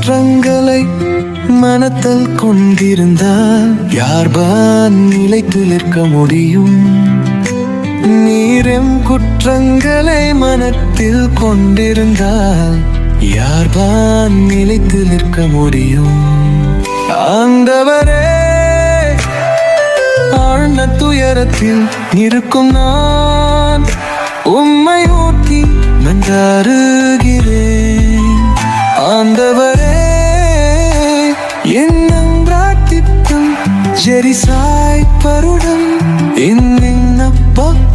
குற்றங்களை மனத்தில் கொண்டிருந்தால் யார்தான் நிலைத்து நிற்க முடியும்? நீரும் குற்றங்களை மனத்தில் கொண்டிருந்தால் யார்தான் நிலைத்து நிற்க முடியும்? ஆண்டவரே, ஆழ்ந்த துயரத்தில் இருக்கும் நான் உம்மை நோக்கி மன்றாடுகிறேன். ஆண்டவரே, என்னும் பிரார்த்திப்பும் ஜெரிசாய் பருடம்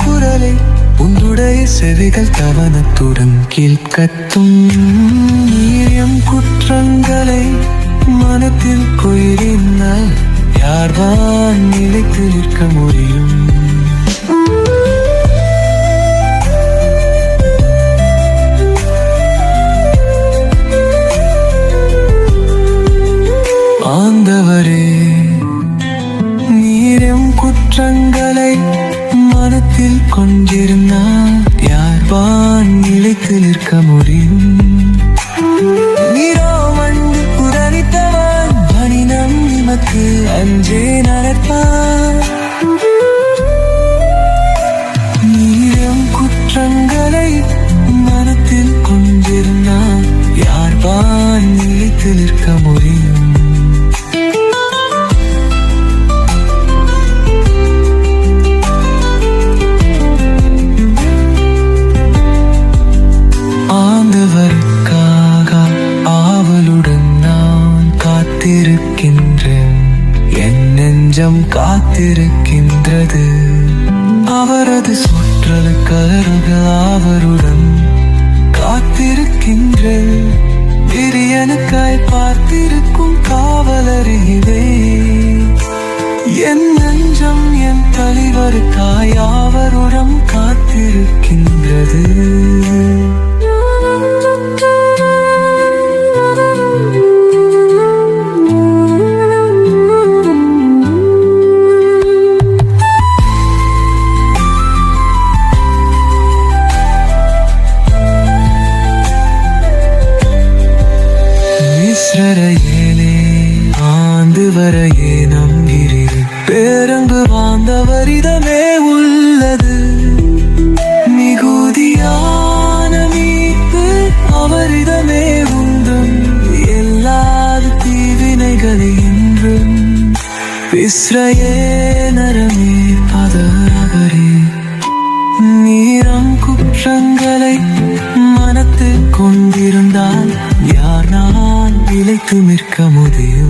குரலை உன்னுடைய செவிகள் கவனத்துடன் கேட்கட்டும். நீரியம் குற்றங்களை மனத்தில் கொய்தினால் யார்தான் நிலைத்து நிற்க முடியும்? ஆண்டவரே, நீரும் குற்றங்களை மனத்தில் கொண்டிருந்தால் யார்தான் நிலைத்து நிற்க முடியும்? நீரோ மண்டு புதனித்தவன் மனிதம் நிமக்கு அஞ்சே நடப்பான். நீரும் குற்றங்களை மனத்தில் கொண்டிருந்தால் யார்தான் நிலைத்து நிற்க முடியும்? என் நெஞ்சம் காத்திருக்கின்றது. அவரது சொற்றலுக்காக அவருடன் காத்திருக்கின்றது. பிரியனுக்காய் பார்த்திருக்கும் காவலறிவே. என் நெஞ்சம் என் தலைவருக்காய் அவருடன் காத்திருக்கின்றது. இஸ்ரவேலே, ஆண்டவரையே நம்புகிறேன். பேரன்பு வாழ்ந்தவரிடமே உள்ளது. மிகுதியான மீட்பு அவரிடமே உண்டும். எல்லா தீவினைகளை என்றும் இஸ்ரவேலரமே பதரகரே. நீரம் குற்றங்களை மனத்தில் கொண்டிருந்தால் யார் நான் நிலைத்து நிற்க முடியும்?